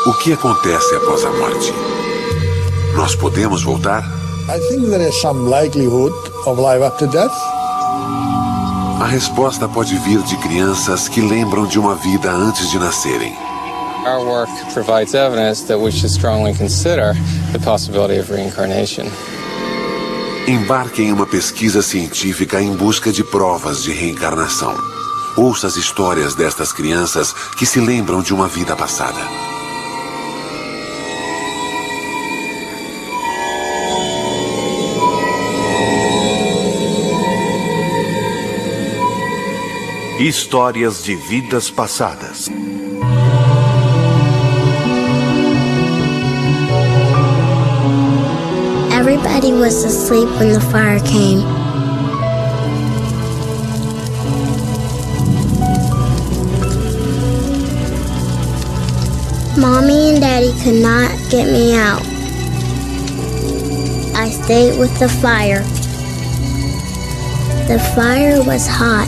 O que acontece após a morte? Nós podemos voltar? I think there is some likelihood of life after death. A resposta pode vir de crianças que lembram de uma vida antes de nascerem. Our work provides evidence that we should strongly consider the possibility of reincarnation. Embarque em uma pesquisa científica em busca de provas de reencarnação. Ouça as histórias destas crianças que se lembram de uma vida passada. Histórias de vidas passadas. Everybody was asleep when the fire came. Mommy and Daddy could not get me out. I stayed with the fire. The fire was hot.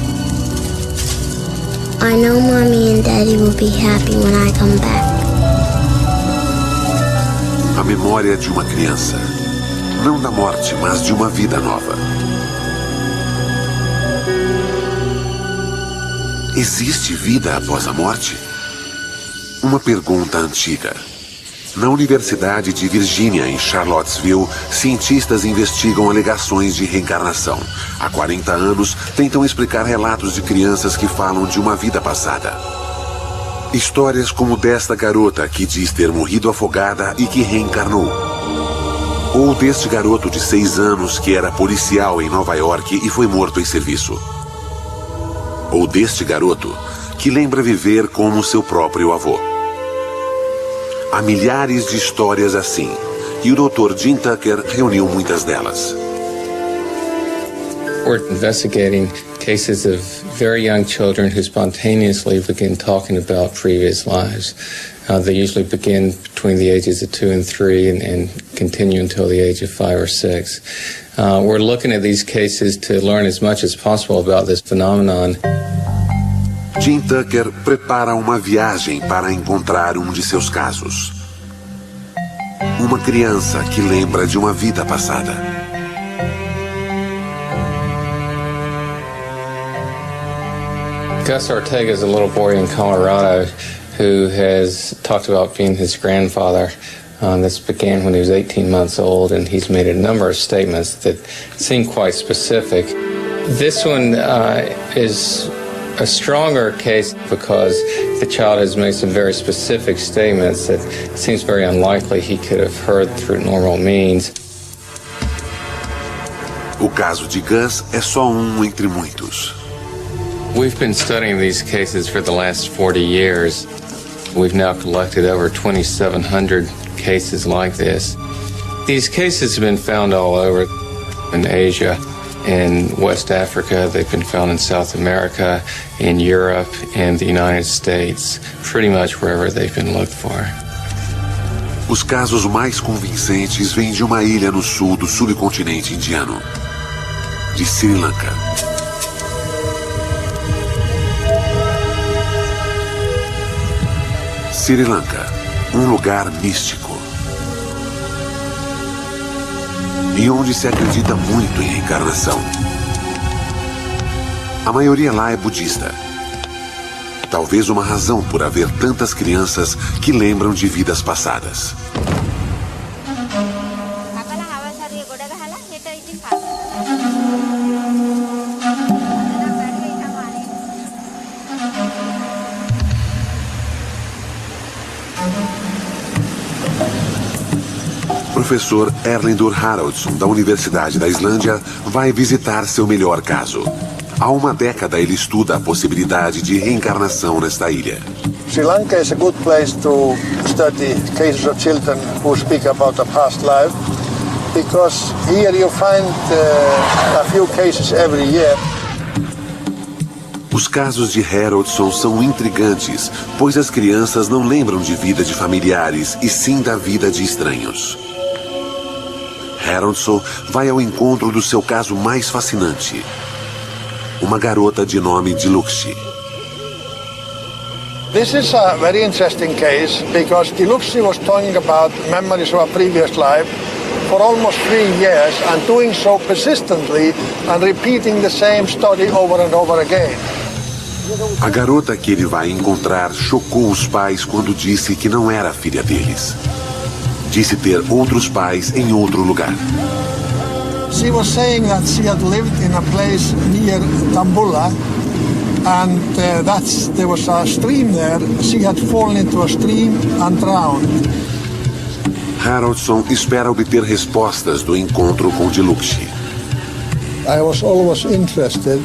I know Mommy and Daddy will be happy when I come back. A memória de uma criança. Não da morte, mas de uma vida nova. Existe vida após a morte? Uma pergunta antiga. Na Universidade de Virgínia, em Charlottesville, cientistas investigam alegações de reencarnação. Há 40 anos, tentam explicar relatos de crianças que falam de uma vida passada. Histórias como desta garota que diz ter morrido afogada e que reencarnou. Ou deste garoto de 6 anos que era policial em Nova York e foi morto em serviço. Ou deste garoto que lembra viver como seu próprio avô. Há milhares de histórias assim, e o Dr. Jim Tucker reuniu muitas delas. We're investigating cases of very young children who spontaneously begin talking about previous lives. They usually begin between the ages of 2 and 3 and continue until the age of 5 or 6. We're looking at these cases to learn as much as possible about this phenomenon. Jim Tucker prepara uma viagem para encontrar um de seus casos. Uma criança que lembra de uma vida passada. Gus Ortega is a little boy in Colorado who has talked about being his grandfather. This began when he was 18 months old, and he's made a number of statements that seem quite specific. This one is a stronger case because the child has made some very specific statements that it seems very unlikely he could have heard through normal means. O caso de Gus é só um entre muitos. We've been studying these cases for the last 40 years. We've now collected over 2,700 cases like this. These cases have been found all over in Asia, in West Africa, they've been found in South America, in Europe, and the United States, pretty much wherever they've been looked for. Os casos mais convincentes vêm de uma ilha no sul do subcontinente indiano, de Sri Lanka. Sri Lanka, um lugar místico. E onde se acredita muito em reencarnação. A maioria lá é budista. Talvez uma razão por haver tantas crianças que lembram de vidas passadas. Professor Erlendur Haraldsson, da Universidade da Islândia, vai visitar seu melhor caso. Há uma década ele estuda a possibilidade de reencarnação nesta ilha. Sri Lanka is a good place to study cases of children who speak about a past life, because here you find a few cases every year. Os casos de Haraldsson são intrigantes, pois as crianças não lembram de vida de familiares, e sim da vida de estranhos. Haraldsson vai ao encontro do seu caso mais fascinante. Uma garota de nome Dilukshi. This is a very interesting case because Diluxi was talking about memories of a previous life for almost 3 years and doing so persistently and repeating the same story over and over again. A garota que ele vai encontrar chocou os pais quando disse que não era filha deles. Disse ter outros pais em outro lugar. She was saying that she had lived in a place near Tambula, and there was a stream there. She had fallen into a stream and drowned. Haraldson espera obter respostas do encontro com Diluxi. I was always interested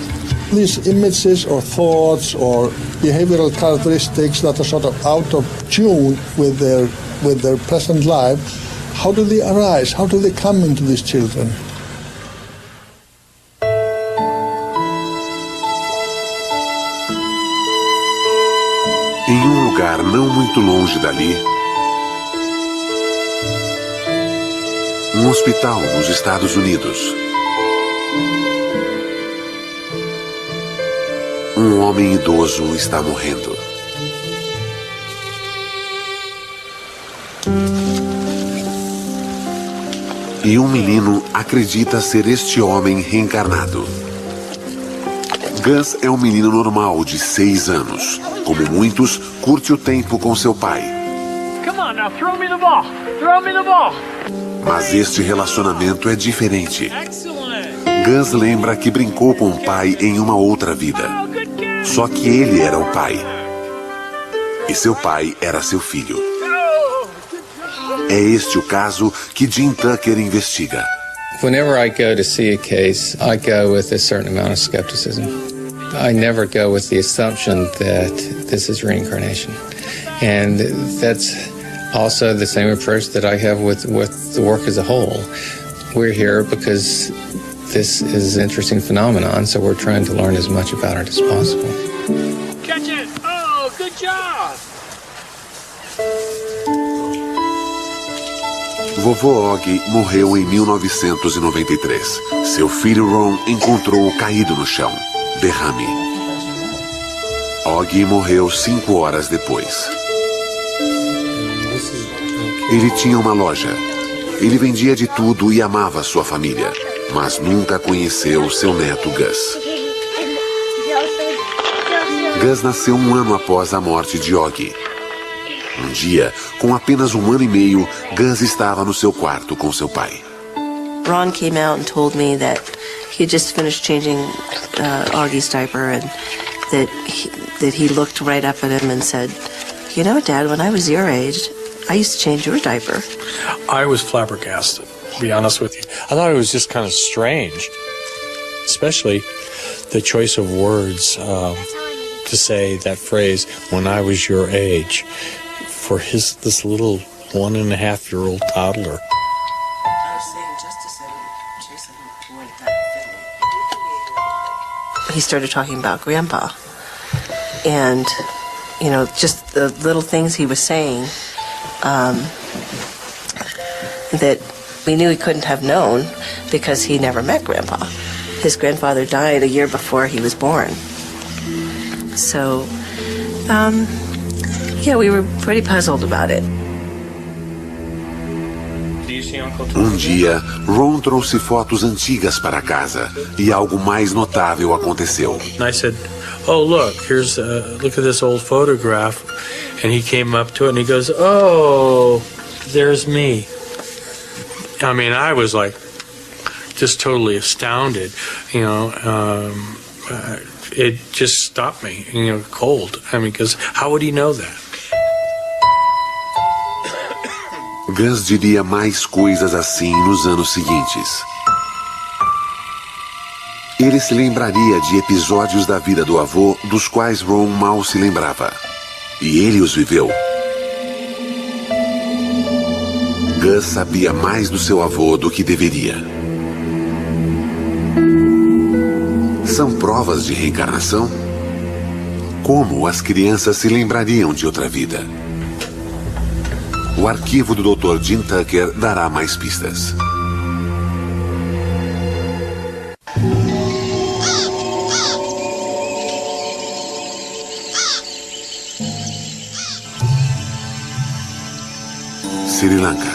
in these images or thoughts or behavioral characteristics that are sort of out of tune with their present life. How do they arise? How do they come into these children? Em um lugar não muito longe dali, um hospital nos Estados Unidos. Um homem idoso está morrendo. E um menino acredita ser este homem reencarnado. Gus é um menino normal de 6 anos. Como muitos, curte o tempo com seu pai. Come on now, throw me the ball. Throw me the ball. Mas este relacionamento é diferente. Excellent. Gus lembra que brincou com o pai em uma outra vida. Oh, good catch. Só que ele era o pai. E seu pai era seu filho. É este o caso que Jim Tucker investiga. Whenever I go to see a case, I go with a certain amount of skepticism. I never go with the assumption that this is reincarnation. And that's also the same approach that I have with the work as a whole. We're here because this is an interesting phenomenon, so we're trying to learn as much about it as possible. Catch it. Oh, good job. Vovô Og morreu em 1993. Seu filho Ron encontrou-o caído no chão. Derrame. Og morreu 5 horas depois. Ele tinha uma loja. Ele vendia de tudo e amava sua família, mas nunca conheceu seu neto Gus. Gus nasceu 1 ano após a morte de Og. Um dia, com apenas 1 ano e meio, Gus estava no seu quarto com seu pai. Ron came out and told me that he had just finished changing Augie's diaper and that he looked right up at him and said, "You know, Dad, when I was your age, I used to change your diaper." I was flabbergasted, to be honest with you. I thought it was just kind of strange, especially the choice of words to say that phrase, "when I was your age," for this little 1.5-year-old toddler. He started talking about Grandpa and, you know, just the little things he was saying that we knew he couldn't have known because he never met Grandpa. His grandfather died a year before he was born. So, yeah, we were pretty puzzled about it. Um dia, Ron trouxe fotos antigas para casa e algo mais notável aconteceu. And I said, "Oh, look, look at this old photograph." And he came up to it and he goes, "Oh, there's me." I mean, I was like, just totally astounded, you know. It just stopped me, you know, cold. I mean, because how would he know that? Gus diria mais coisas assim nos anos seguintes. Ele se lembraria de episódios da vida do avô dos quais Ron mal se lembrava. E ele os viveu. Gus sabia mais do seu avô do que deveria. São provas de reencarnação? Como as crianças se lembrariam de outra vida? O arquivo do Dr. Jim Tucker dará mais pistas. Sri Lanka.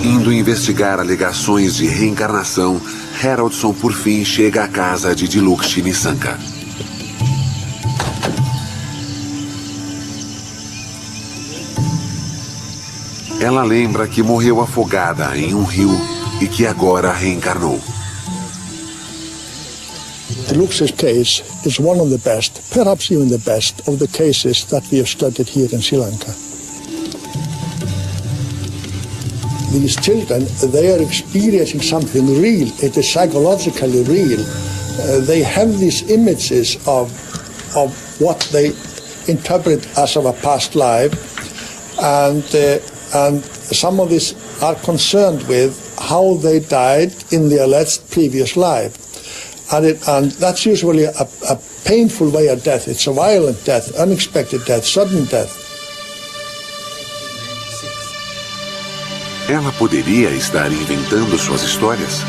Indo investigar alegações de reencarnação, Haroldson por fim chega à casa de Dilukshi Nisanka. Ela lembra que morreu afogada em um rio e que agora reencarnou. Dilukshi's case is one of the best, perhaps even the best, of the cases that we have studied here in Sri Lanka. These children, they are experiencing something real. It is psychologically real. They have these images of what they interpret as of a past life, and some of these are concerned with how they died in the alleged previous life. And that's usually a painful way of death. It's a violent death, unexpected death, sudden death. Ela poderia estar inventando suas histórias?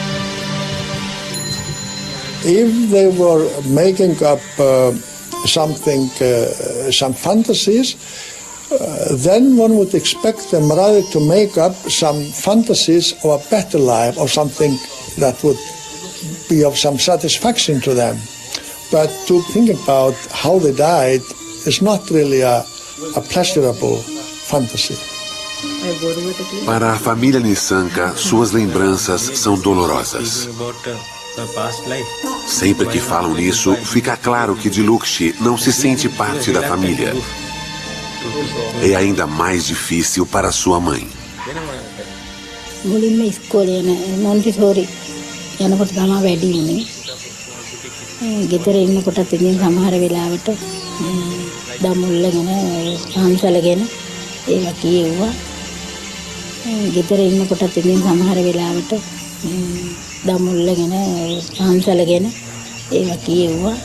If they were making up some fantasies, then one would expect them rather to make up some fantasies of a better life or something that would be of some satisfaction to them. But to think about how they died is not really a pleasurable fantasy. Para a família Nisanka, suas lembranças são dolorosas. Sempre que falam nisso, fica claro que Dilukshi não se sente parte da família. É ainda mais difícil para sua mãe. යනකොට තමයි වැඩි උනේ. ගෙදර ඉන්නකොටත් ඉතින් සමහර වෙලාවට දමුල්ලගෙන සම්සලගෙන ඒවා කියෙව්වා. ගෙදර ඉන්නකොටත් ඉතින් සමහර වෙලාවට දමුල්ලගෙන සම්සලගෙන ඒවා කියෙව්වා.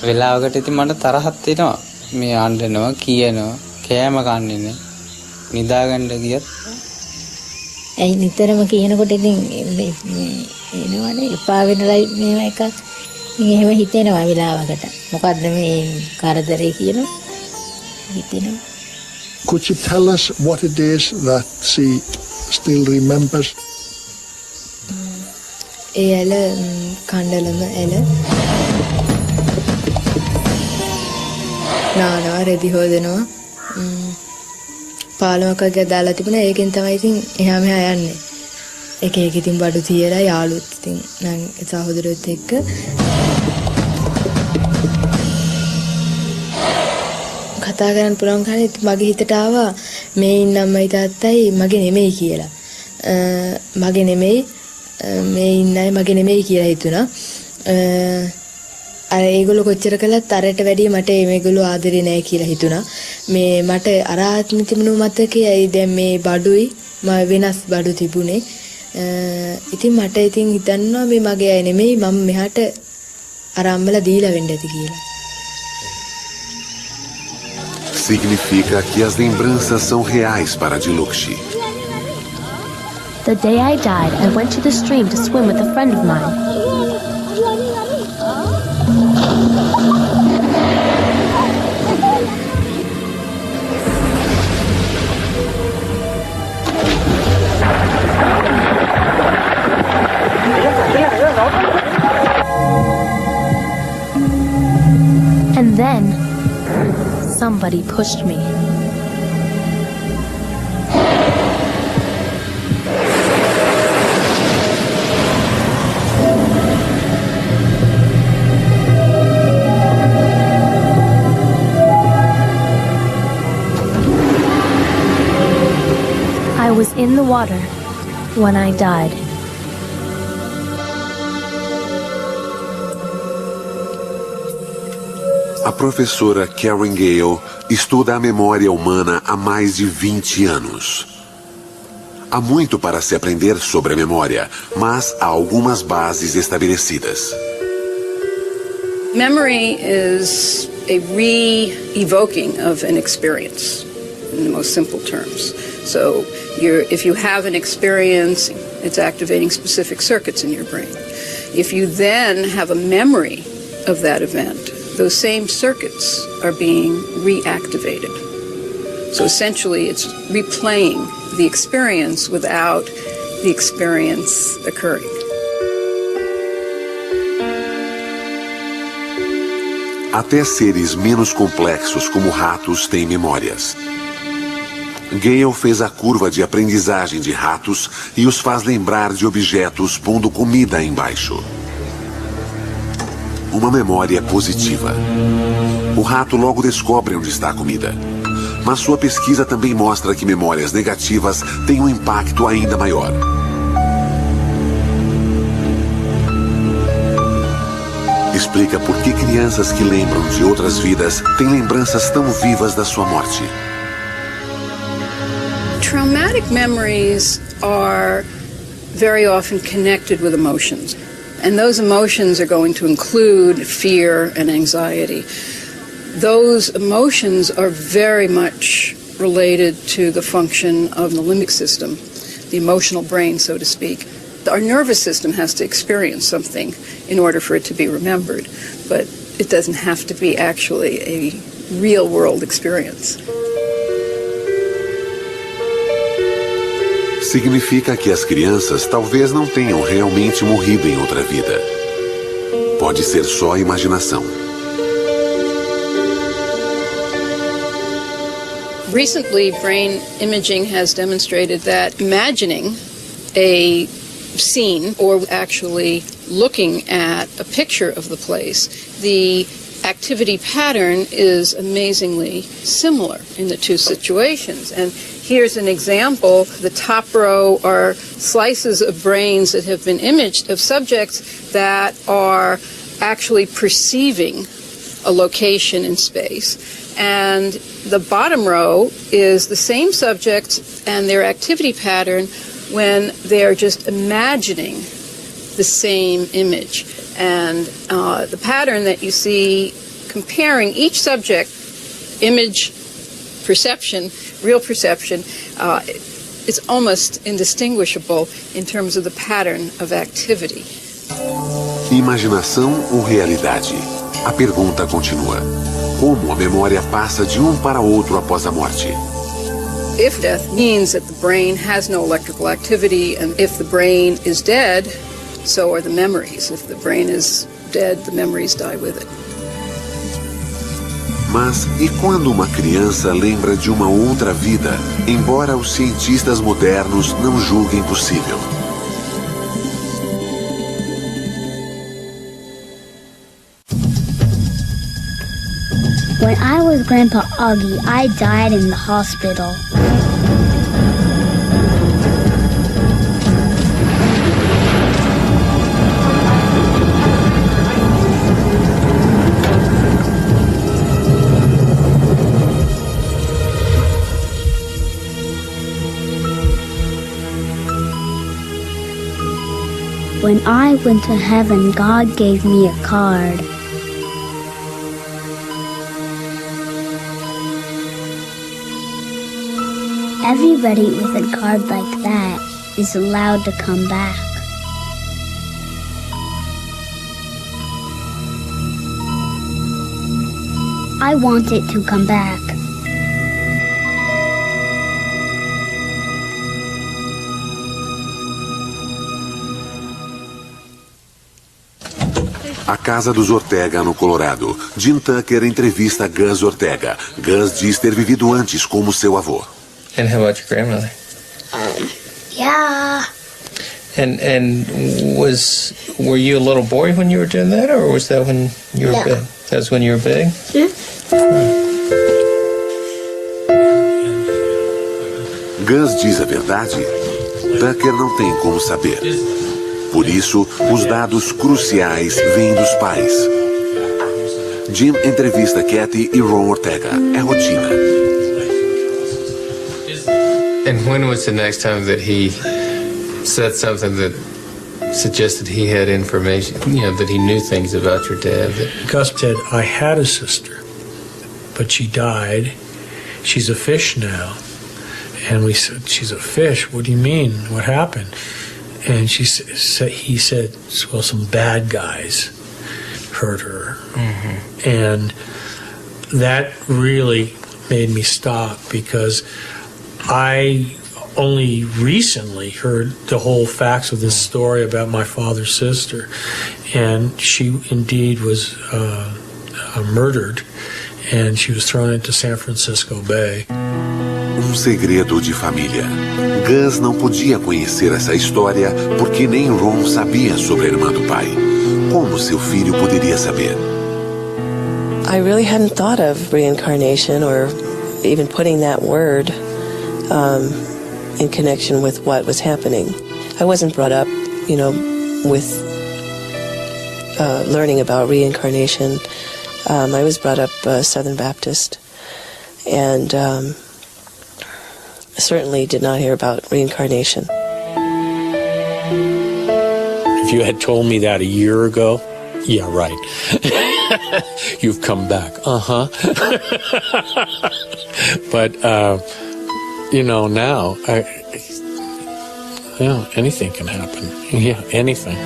වෙලාවකට ඉතින් මට තරහක් එනවා. මේ අඬනවා කියනවා කෑම කන්නේ නැහැ. නිදාගන්න ගියත් ඇයි නිතරම කියනකොට ඉතින් එනවනේ එපා වෙනලයි මේව එකක්. ඉතින් එහෙම හිතෙනවා වෙලාවකට. මොකද්ද මේ කරදරේ කියනවා හිතෙනවා. Could you tell us what it is that she still remembers? ඒ ඇල කණ්ඩලම ඇල නානවා රෙදි හොදනවා පාලමක් වගේ දාලා තිබුණා. ඒකෙන් තමයි ඉතින් එහා මෙහා යන්නේ. එක එක ඉතින් බඩු තියලා යාළුවොත් ඉතින් නම් සහෝදරයොත් එක්ක කතා කරන්න පුළුවන් කන්නේ මගේ හිතට ආවා මේ ඉන්න අම්මයි තාත්තයි මගේ නෙමෙයි කියලා. මගේ නෙමෙයි මේ ඉන්නයි මගේ නෙමෙයි කියලා හිතුණා. අර ඒගොල්ලෝ කොච්චර කළත් අරට වැඩිය මට මේගොල්ලෝ ආදරේ නැහැ කියලා හිතුණා. මේ මට අර ආත්ම තිබුණු මතකයයි දැන් මේ බඩුයි වෙනස් බඩු තිබුණේ. ඉතින් මට ඉතින් හිතන්නවා මේ මගේ අය නෙමෙයි මම මෙහාට අර අම්මලා දීලා වෙන්න ඇති කියලා. Significa que as lembranças são reais para Dilukshi. The day I died, I went to the stream to swim with a friend of mine. And then, somebody pushed me. I was in the water when I died. A professora Karen Gale estuda a memória humana há mais de 20 anos. Há muito para se aprender sobre a memória, mas há algumas bases estabelecidas. Memory is a re-evoking of an experience, in the most simple terms. So if you have an experience, it's activating specific circuits in your brain. If you then have a memory of that event, those same circuits are being reactivated. So essentially, it's replaying the experience without the experience occurring. Até seres menos complexos como ratos têm memórias. Gale fez a curva de aprendizagem de ratos e os faz lembrar de objetos pondo comida embaixo. Uma memória positiva. O rato logo descobre onde está a comida. Mas sua pesquisa também mostra que memórias negativas têm um impacto ainda maior. Explica por que crianças que lembram de outras vidas têm lembranças tão vivas da sua morte. Traumatic memories are very often connected with emotions. And those emotions are going to include fear and anxiety. Those emotions are very much related to the function of the limbic system, the emotional brain, so to speak. Our nervous system has to experience something in order for it to be remembered, but it doesn't have to be actually a real-world experience. Significa que as crianças talvez não tenham realmente morrido em outra vida. Pode ser só imaginação. Recently, brain imaging has demonstrated that imagining a scene or actually looking at a picture of the place, the activity pattern is amazingly similar in the two situations. And here's an example. The top row are slices of brains that have been imaged of subjects that are actually perceiving a location in space. And the bottom row is the same subjects and their activity pattern when they're just imagining the same image. And the pattern that you see comparing each subject, image, perception, real perception, is almost indistinguishable in terms of the pattern of activity. Imaginação ou realidade? A pergunta continua. Como a memória passa de um para outro após a morte? If death means that the brain has no electrical activity, and if the brain is dead, so are the memories. If the brain is dead, the memories die with it. Mas e quando uma criança lembra de uma outra vida, embora os cientistas modernos não julguem possível? When I was Grandpa Augie, I died in the hospital. When I went to heaven, God gave me a card. Everybody with a card like that is allowed to come back. I want it to come back. A casa dos Ortega, no Colorado. Jim Tucker entrevista Gus Ortega. Gus diz ter vivido antes como seu avô. And how about your grandmother? Yeah. And were you a little boy when you were doing that, or was that when you were big? That was when you were big? Gus diz a verdade? Tucker não tem como saber. Por isso, os dados cruciais vêm dos pais. Jim entrevista Kathy e Ron Ortega. É rotina. And when was the next time that he said something that suggested he had information, that he knew things about your dad? Gus said, I had a sister, but she died. She's a fish now. And we said, she's a fish? What do you mean? What happened? And he said, well, some bad guys hurt her. Mm-hmm. And that really made me stop, because I only recently heard the whole facts of this story about my father's sister, and she indeed was murdered, and she was thrown into San Francisco Bay. Segredo de família. Gus não podia conhecer essa história porque nem Ron sabia sobre a irmã do pai. Como seu filho poderia saber? I really hadn't thought of reincarnation or even putting that word in connection with what was happening. I wasn't brought up, with learning about reincarnation. I was brought up Southern Baptist, and certainly did not hear about reincarnation. If you had told me that a year ago, yeah, right. You've come back. But, now, anything can happen. Yeah, anything.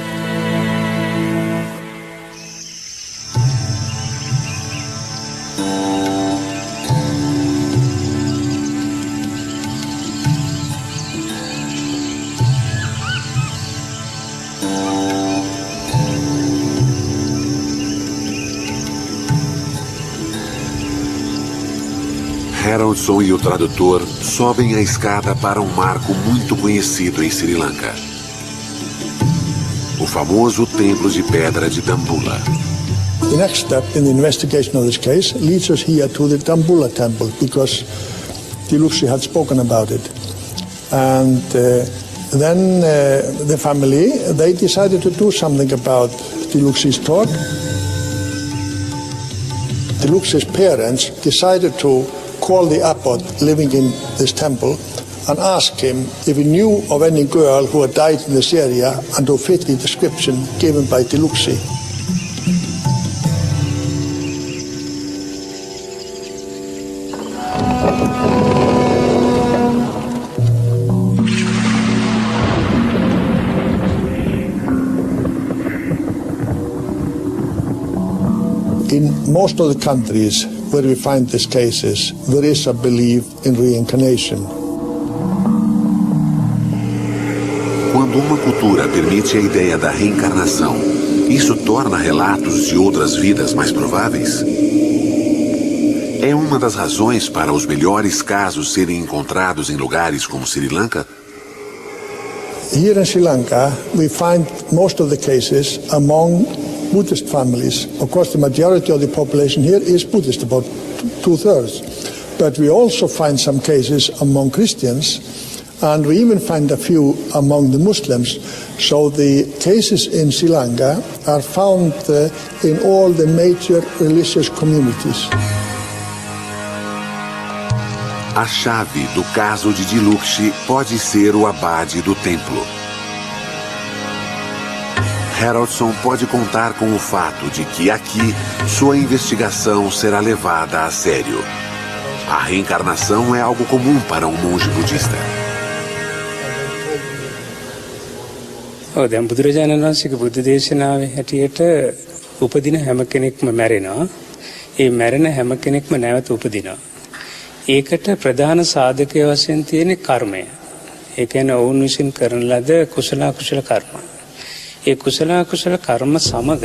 Haroldson e o tradutor sobem a escada para um marco muito conhecido em Sri Lanka. O famoso templo de pedra de Dambulla. The next step in the investigation of this case leads us here to the Dambulla temple, because Dilukshy had spoken about it. And then the family, they decided to do something about Dilukshy's talk. Dilukshy's parents decided to call the abbot living in this temple and ask him if he knew of any girl who had died in this area and who fit the description given by Dilukshy. In most of the countries where we find these cases, there is a belief in reincarnation. Quando uma cultura permite a ideia da reencarnação, isso torna relatos de outras vidas mais prováveis? É uma das razões para os melhores casos serem encontrados em lugares como Sri Lanka? Here in Sri Lanka, we find most of the cases among Buddhist families. Of course, the majority of the population here is Buddhist, about 2/3. But we also find some cases among Christians, and we even find a few among the Muslims. So the cases in Sri Lanka are found in all the major religious communities. A chave do caso de Dilukshy pode ser o abade do templo. Haroldson pode contar com o fato de que aqui sua investigação será levada a sério. A reencarnação é algo comum para um monge budista. දැන් බුදුරජාණන් වහන්සේගේ බුද්ධ දේශනාවේ හැටියට උපදින හැම කෙනෙක්ම මැරෙනවා. ඒ මැරෙන හැම කෙනෙක්ම නැවත උපදිනවා. ඒකට ප්‍රධාන සාධකය වශයෙන් තියෙන කර්මය. ඒ කියන්නේ ඔවුන් විසින් කරන ලද කුසල අකුසල කර්ම. ඒ කුසල අකුසල කර්ම සමග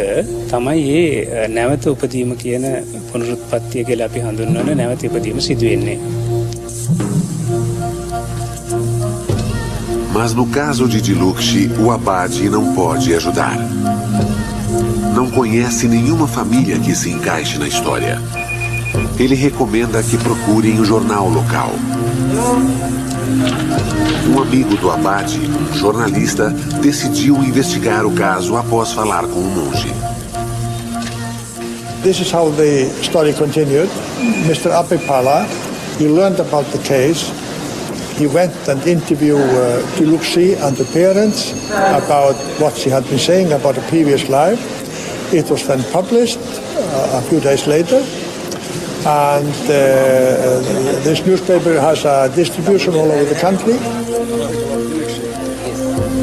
තමයි මේ නැවත උපදීම කියන පුනරුත්පත්තිය කියලා අපි හඳුන්වන නැවත උපදීම සිදු වෙන්නේ. Mas no caso de Dilukshy, o abade não pode ajudar. Não conhece nenhuma família que se encaixe na história. Ele recomenda que procurem o jornal local. Um amigo do abade, um jornalista, decidiu investigar o caso após falar com o monge. This is how the story continued. Mr. Apipala, he learned about the case. He went and interviewed Dilukshy and the parents about what she had been saying about a previous life. It was then published a few days later. And this newspaper has a distribution all over the country.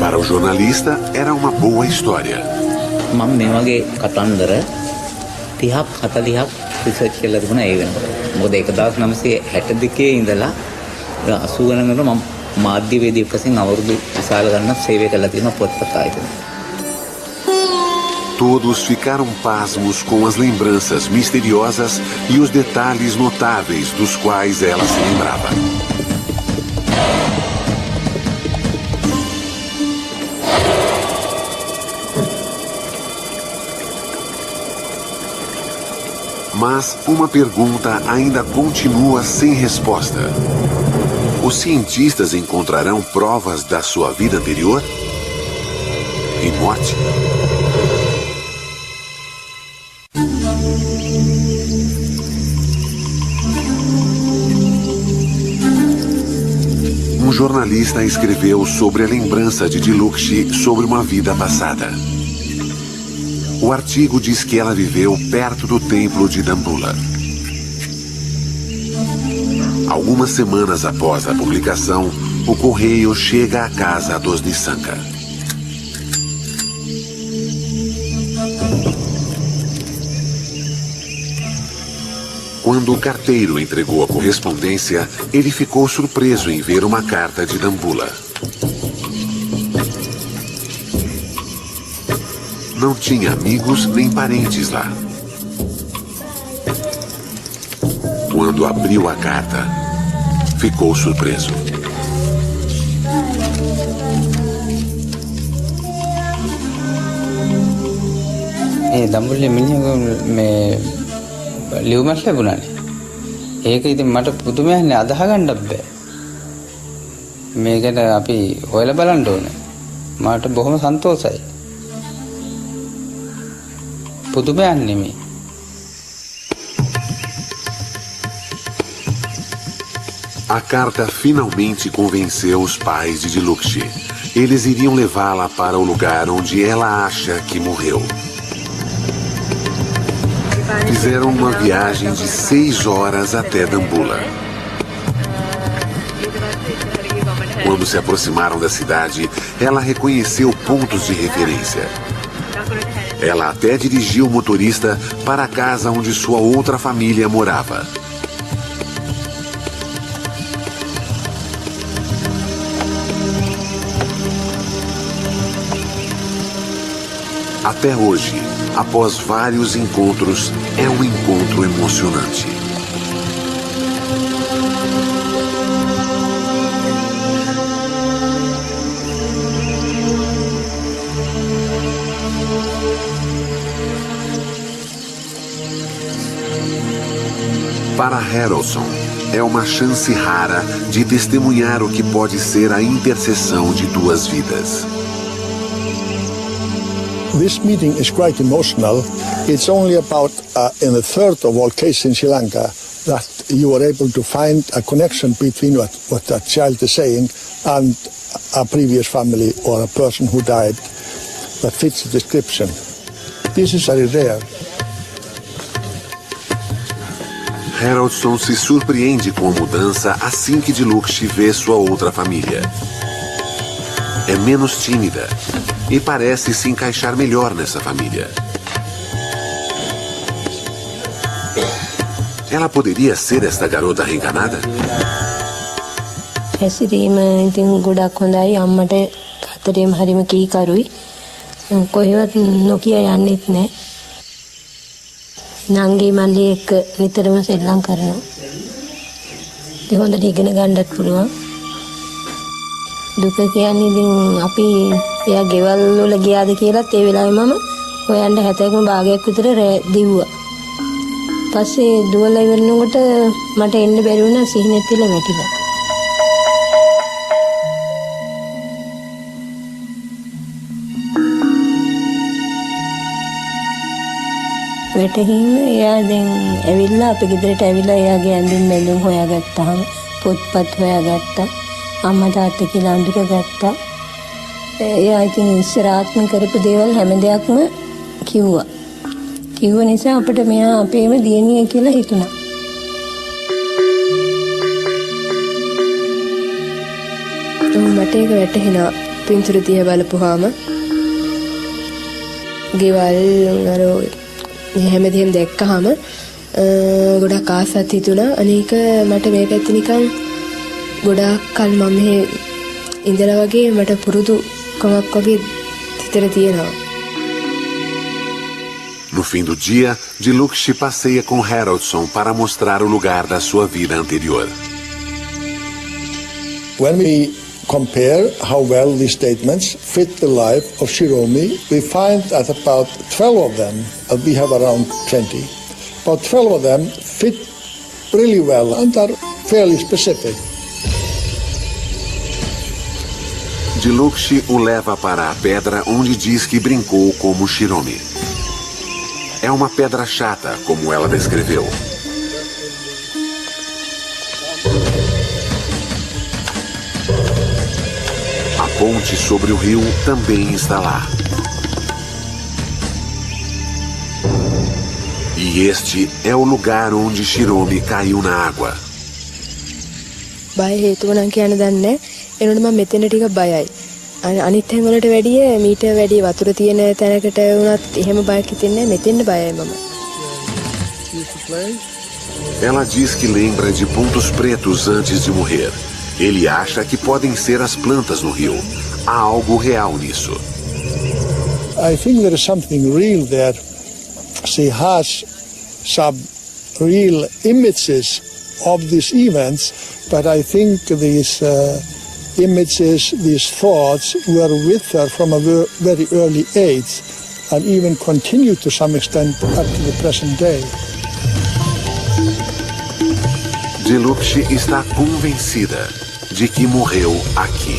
Para o jornalista, era uma boa história. මම මේ වගේ කතන්දර 30ක් 40ක් රිසර්ච් කරලා තිබුණා ඒ වෙනකොට. මොකද 1962 ඉඳලා 80 ගණන් වල මම මාධ්‍යවේදියෙක් වශයෙන් අවුරුදු විශාල ගණනක් සේවය කළා තියෙනවා පොත්පත් ආයතන. Todos ficaram pasmos com as lembranças misteriosas e os detalhes notáveis dos quais ela se lembrava. Mas uma pergunta ainda continua sem resposta. Os cientistas encontrarão provas da sua vida anterior? E morte? Um jornalista escreveu sobre a lembrança de Dilukshi sobre uma vida passada. O artigo diz que ela viveu perto do templo de Dambulla. Algumas semanas após a publicação, o correio chega à casa dos Nissanka. Quando o carteiro entregou a correspondência, ele ficou surpreso em ver uma carta de Dambulla. Não tinha amigos nem parentes lá. Quando abriu a carta, ficou surpreso. දඹුල්ලේ මිනිහා මේ ලියුමක් ලැබුණානේ. ඒක ඉතින් මට පුදුමයක්නේ අදහ ගන්නත් බෑ. මේකට අපි හොයලා බලන්න ඕනේ. මට බොහොම සන්තෝෂයි. පුදුමයක් නෙමෙයි. A carta finalmente convenceu os pais de Dilukshi. Eles iriam levá-la para o lugar onde ela acha que morreu. Fizeram uma viagem de 6 horas até Dambulla. Quando se aproximaram da cidade, ela reconheceu pontos de referência. Ela até dirigiu o motorista para a casa onde sua outra família morava. Até hoje, após vários encontros, é um encontro emocionante. Para Harrelson, é uma chance rara de testemunhar o que pode ser a interseção de duas vidas. This meeting is quite emotional. It's only about in a third of all cases in Sri Lanka that you are able to find a connection between what that child is saying and a previous family or a person who died that fits the description. This is very rare. Harrelson se surpreende com a mudança assim que Dilukshi vê sua outra família. É menos tímida e parece se encaixar melhor nessa família. Ela poderia ser esta garota reencarnada? හැසිරීම ඉතින් ගොඩක් හොඳයි අම්මට අතරේම හරිම කීකරුයි කොහෙවත් නොකිය යන්නෙත් නෑ නංගි මල්ලි එක්ක නිතරම සෙල්ලම් කරනවා ඉතින් හොඳට ඉගෙන ගන්නත් පුළුවන් දුක කියන්නේ ඉතින් අපි එයා ගෙවල් වල ගියාද කියලාත් ඒ වෙලාවේ මම හොයන්න 70ක භාගයක් විතර දිව්වා පස්සේ දුවලා ඉවරනකොට මට එන්න බැරි වුණා සිහිනෙත් තියලා වැටිලා වැටහිම එයා දැන් ඇවිල්ලා අපි ගෙදරට ඇවිල්ලා එයාගේ ඇඳුම් මැඳුම් හොයාගත්තාම පොත්පත් හොයාගත්තා අම්මා තාත්තා කියලා අඳුරගත්තා එයා ඉතින් ඉස්සරහත්ම කරපු දේවල් හැම දෙයක්ම කිව්ව නිසා අපිට මෙයා අපේම දියණිය කියලා හිතුණා මට ඒක වැටහෙනවා පින්තූර දිහා බලපුවාම ගෙවල් අර හැමදේම දැක්කහම ගොඩක් ආසත් හිතුණා. අනේක මට මේ පැත්තේ නිකන් ගොඩාක් කල් මම මෙහෙ ඉඳලා වගේ මට පුරුදුකමක් වගේ හිතට තියෙනවා. No fim do dia, Dilukshi passeia com Haroldson para mostrar o lugar da sua vida anterior. When we compare how well these statements fit the life of Shiromi, we find that about 12 of them, we have around 20, about 12 of them fit really well and are fairly specific. Dilukshi o leva para a pedra onde diz que brincou como Shiromi. É uma pedra chata, como ela descreveu. A ponte sobre o rio também está lá. E este é o lugar onde Shiromi caiu na água. බය හේතුව නම් කියන්න දන්නේ. එනකොට මම මෙතන ටික බයයි. අනිත් තැන් වලට වැඩිය මීට වැඩි වතුර තියෙන තැනකට වුණත් එහෙම බයක් හිතෙන්නේ මෙතෙන්ද බයයි මම. Ela diz que lembra de pontos pretos antes de morrer. Ele acha que podem ser as plantas no rio. Há algo real nisso. I think there is something real there. She has some real images of these events, but I think these images, these thoughts were with her from a very early age and even continue to some extent up to the present day. Dilukshi está convencida de que morreu aqui,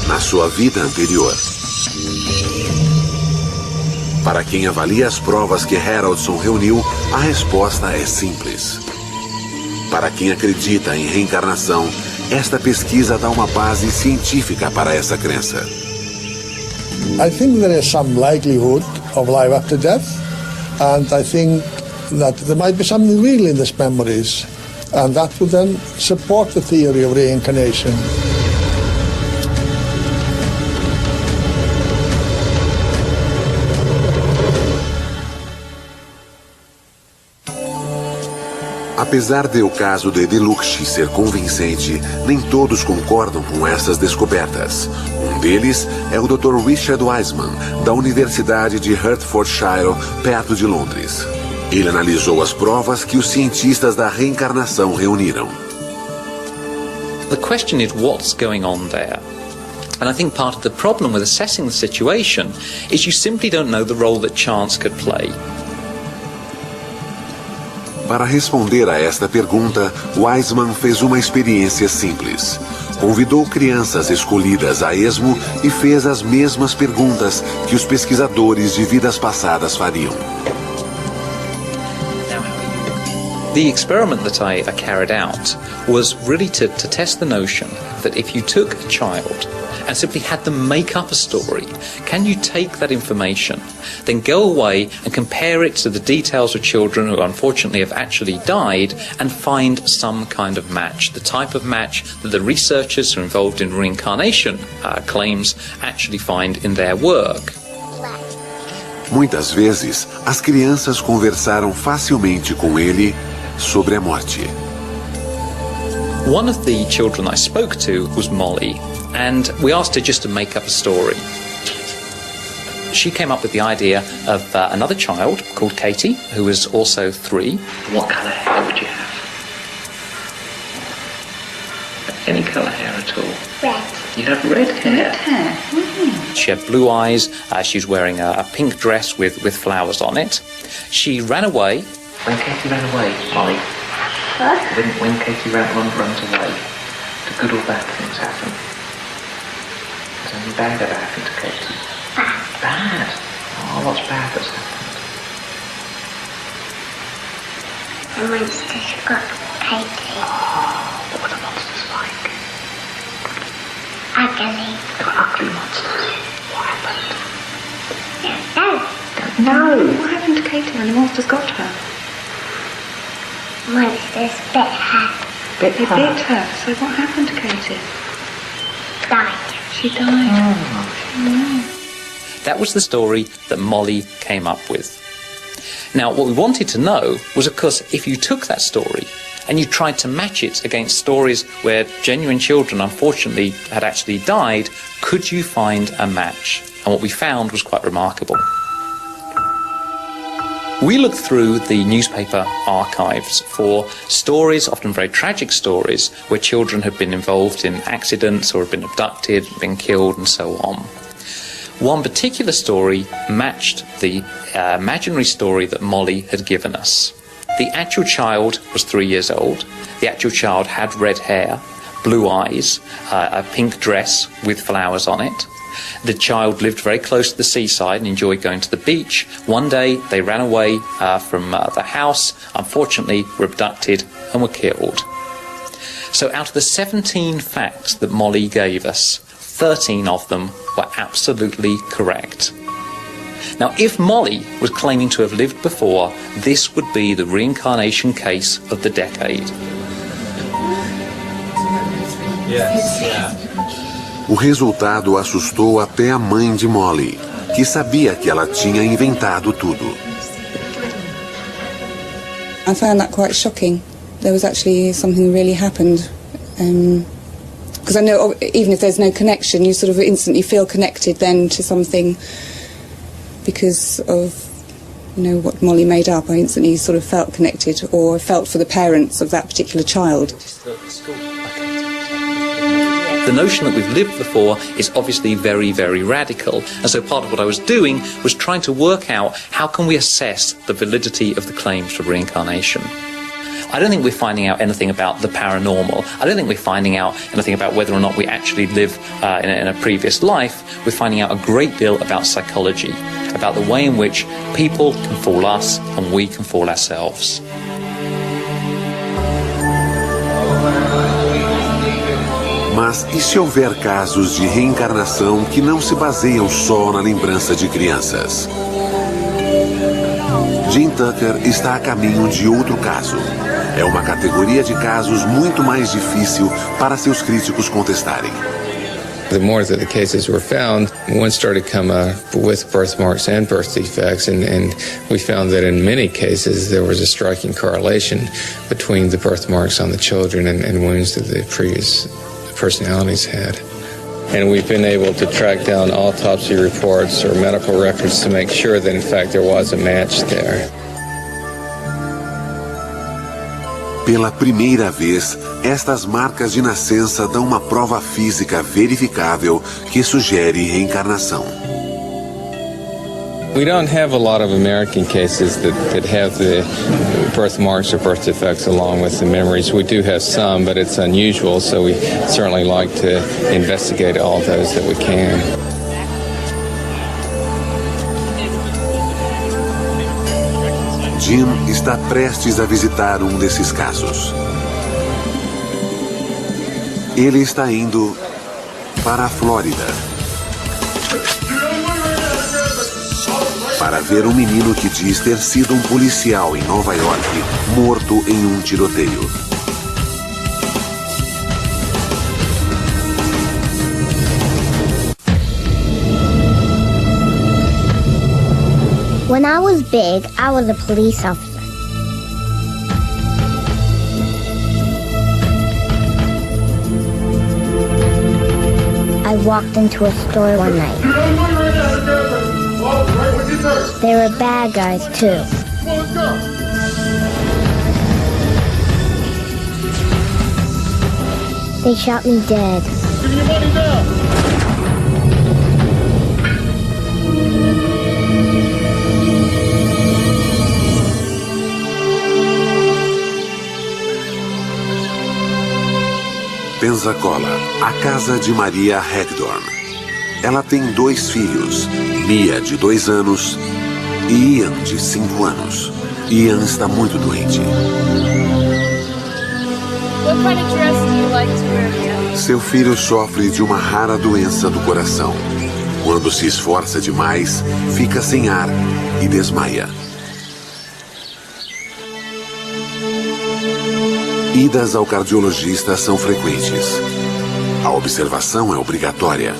na sua vida anterior. Para quem avalia as provas que Haroldson reuniu, a resposta é simples. Para quem acredita em reencarnação, esta pesquisa dá uma base científica para essa crença. I think there is some likelihood of life after death, and I think that there might be something real in these memories, and that would then support the theory of reincarnation. Apesar de o caso de Dilukshi ser convincente, nem todos concordam com essas descobertas. Um deles é o Dr. Richard Wiseman, da Universidade de Hertfordshire, perto de Londres. Ele analisou as provas que os cientistas da reencarnação reuniram. The question is what's going on there? And I think part of the problem with assessing the situation is you simply don't know the role that chance could play. Para responder a esta pergunta, Wiseman fez uma experiência simples. Convidou crianças escolhidas a esmo e fez as mesmas perguntas que os pesquisadores de vidas passadas fariam. The experiment that I carried out was really to test the notion that if you took a child and simply had them make up a story, can you take that information, then go away and compare it to the details of children who unfortunately have actually died and find some kind of match, the type of match that the researchers who are involved in reincarnation claims actually find in their work. Muitas vezes, as crianças conversaram facilmente com ele sobre a morte. One of the children I spoke to was Molly, and we asked her just to make up a story. She came up with the idea of another child called Katie, who was also 3. What colour hair would you have? Any colour hair at all? Red. You have red hair? Red hair. She had blue eyes. She was wearing a pink dress with flowers on it. She ran away. When Katie ran away, Molly? What? When Katie runs away, do good or bad things happen? Has anything bad ever happened to Katie? Bad? Oh, what's bad that's happened? The monsters got Katie. What were the monsters like? Ugly. They were ugly monsters. What happened? No. No! What happened to Katie when the monsters got her? Monsters bit her. They bit her? So what happened to Katie? Died. She died. That was the story that Molly came up with. Now, what we wanted to know was, of course, if you took that story and you tried to match it against stories where genuine children, unfortunately, had actually died, could you find a match? And what we found was quite remarkable. We looked through the newspaper archives for stories, often very tragic stories, where children had been involved in accidents or had been abducted, been killed, and so on. One particular story matched the imaginary story that Molly had given us. The actual child was 3 years old. The actual child had red hair, blue eyes, a pink dress with flowers on it. The child lived very close to the seaside and enjoyed going to the beach. One day they ran away from the house, unfortunately were abducted and were killed. So out of the 17 facts that Molly gave us, 13 of them were absolutely correct. Now, if Molly was claiming to have lived before, this would be the reincarnation case of the decade. Yes, yeah. O resultado assustou até a mãe de Molly, que sabia que ela tinha inventado tudo. I found that quite shocking. There was actually something really happened. Because I know even if there's no connection, you sort of instantly feel connected then to something because of, you know, what Molly made up. I instantly sort of felt connected or felt for the parents of that particular child. The notion that we've lived before is obviously very, very radical. And so part of what I was doing was trying to work out how can we assess the validity of the claims for reincarnation. I don't think we're finding out anything about the paranormal. I don't think we're finding out anything about whether or not we actually live in a previous life. We're finding out a great deal about psychology, about the way in which people can fool us and we can fool ourselves. Mas e se houver casos de reencarnação que não se baseiam só na lembrança de crianças? Jim Tucker está a caminho de outro caso. É uma categoria de casos muito mais difícil para seus críticos contestarem. The more that the cases were found, one started to come with birthmarks and birth defects, and we found that in many cases there was a striking correlation between the birthmarks on the children and wounds that the previous personalities had. And we've been able to track down autopsy reports or medical records to make sure that in fact there was a match there. Pela primeira vez, estas marcas de nascença dão uma prova física verificável que sugere reencarnação. We don't have a lot of American cases that have the birthmarks or birth defects along with the memories. We do have some, but it's unusual, so we certainly like to investigate all those that we can. Jim está prestes a visitar um desses casos. Ele está indo para a Flórida para ver um menino que diz ter sido um policial em Nova York morto em um tiroteio. When I was big, I was a police officer. I walked into a store one night. They were bad guys, too. They shot me dead. Give me your money now. Pensacola, a casa de Maria Hagdorn. Ela tem 2 filhos, Mia, de 2 anos, e Ian, de 5 anos. Ian está muito doente. What kind of dress do you like to wear, Mia? Seu filho sofre de uma rara doença do coração. Quando se esforça demais, fica sem ar e desmaia. Idas ao cardiologista são frequentes. A observação é obrigatória.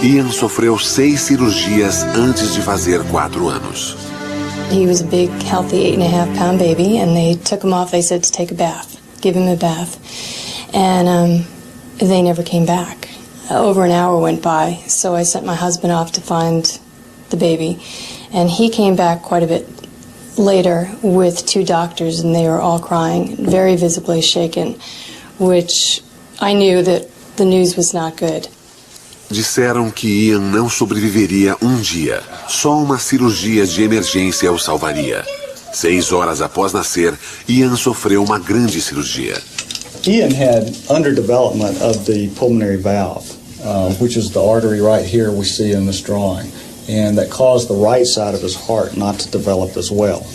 Ian sofreu 6 cirurgias antes de fazer 4 anos. He was a big, healthy 8.5-pound baby, and they took him off. They said to take a bath, give him a bath. And they never came back. Over an hour went by, so I sent my husband off to find the baby. And he came back quite a bit later with 2 doctors, and they were all crying, very visibly shaken, which I knew that the news was not good. Disseram que Ian não sobreviveria um dia. Só uma cirurgia de emergência o salvaria. 6 horas após nascer, Ian sofreu uma grande cirurgia. Ian had underdevelopment of the pulmonary valve, which is the artery right here we see in this drawing, and that caused the right side of his heart not to develop as well.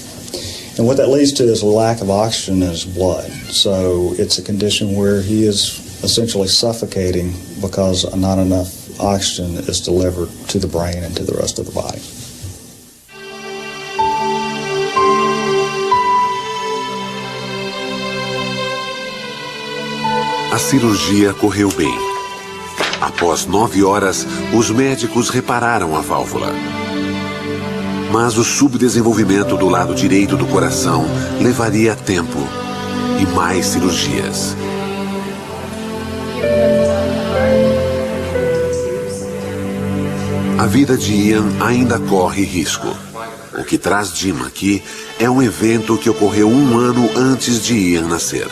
And what that leads to is a lack of oxygen in his blood. So it's a condition where he is essentially suffocating because not enough oxygen is delivered to the brain and to the rest of the body. A cirurgia correu bem. Após 9 horas, os médicos repararam a válvula. Mas o subdesenvolvimento do lado direito do coração levaria tempo e mais cirurgias. A vida de Ian ainda corre risco. O que traz Jim aqui é um evento que ocorreu 1 ano antes de Ian nascer.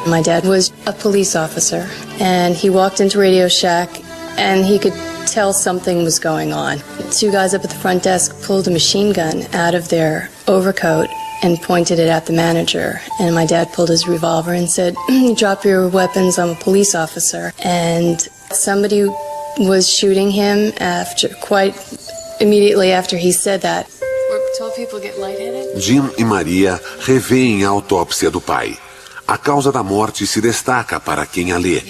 My dad was a police officer, and he walked into Radio Shack, and he could tell something was going on. 2 guys up at the front desk pulled a machine gun out of their overcoat and pointed it at the manager. And my dad pulled his revolver and said, "Drop your weapons, I'm a police officer." And somebody was shooting him quite immediately after he said that. Were 12 people get lightheaded? Jim e Maria revêem a autópsia do pai. A causa da morte se destaca para quem a lê.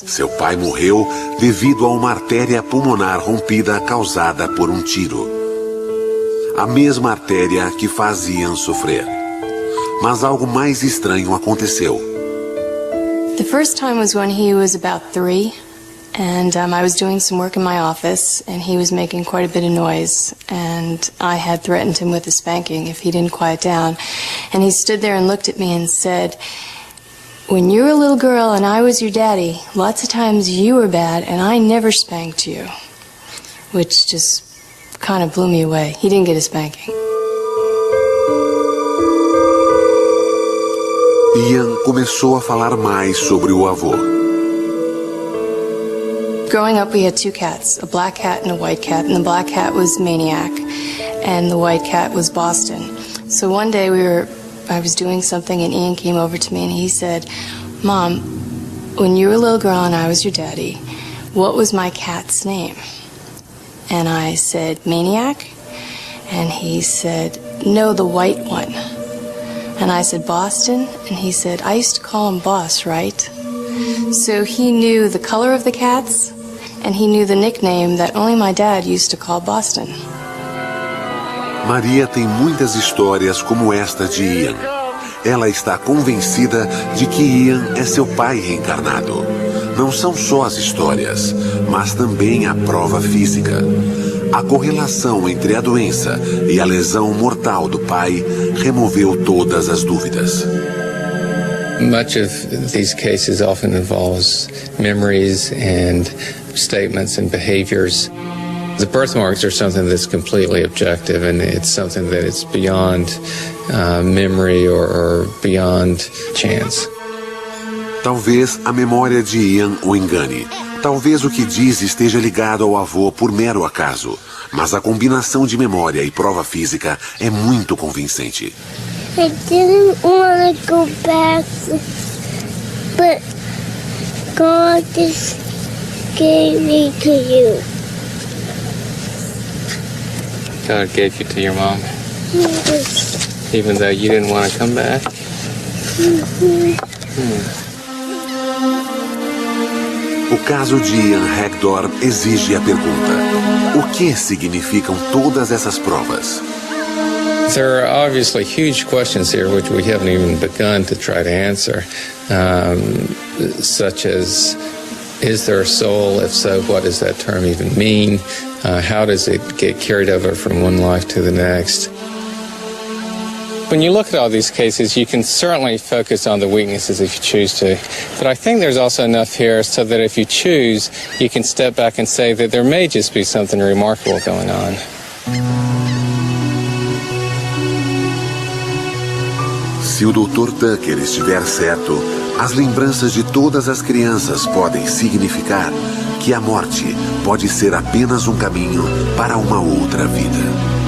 Seu pai morreu devido a uma artéria pulmonar rompida causada por um tiro. A mesma artéria que faz Ian sofrer. Mas algo mais estranho aconteceu. The first time was when he was about 3, and I was doing some work in my office, and he was making quite a bit of noise, and I had threatened him with a spanking if he didn't quiet down. And he stood there and looked at me and said, "When you were a little girl and I was your daddy, lots of times you were bad and I never spanked you." Which just kind of blew me away. He didn't get a spanking. Ian começou a falar mais sobre o avô. Growing up, we had 2 cats, a black cat and a white cat, and the black cat was Maniac, and the white cat was Boston. So one day I was doing something, and Ian came over to me and he said, "Mom, when you were a little girl and I was your daddy, what was my cat's name?" And I said, "Maniac?" And he said, "No, the white one." And I said, "Boston?" And he said, "I used to call him Boss, right?" So he knew the color of the cats, and he knew the nickname that only my dad used to call Boston. Maria tem muitas histórias como esta de Ian. Ela está convencida de que Ian é seu pai reencarnado. Não são só as histórias, mas também a prova física. A correlação entre a doença e a lesão mortal do pai removeu todas as dúvidas. Much of these cases often involves memories and statements and behaviors. The birthmarks are something that's completely objective, and it's something that is beyond memory or beyond chance. Talvez a memória de Ian o engane. Talvez o que diz esteja ligado ao avô por mero acaso. Mas a combinação de memória e prova física é muito convincente. I didn't want to go back, but God just gave me to you. God gave you to your mom? Yes. Even though you didn't want to come back? O caso de Ian Hagdorn exige a pergunta: o que significam todas essas provas? There are obviously huge questions here which we haven't even begun to try to answer, such as, is there a soul? If so, what does that term even mean? How does it get carried over from one life to the next? When you look at all these cases, you can certainly focus on the weaknesses if you choose to. But I think there's also enough here so that if you choose, you can step back and say that there may just be something remarkable going on. Se o Dr. Tucker estiver certo, as lembranças de todas as crianças podem significar que a morte pode ser apenas um caminho para uma outra vida.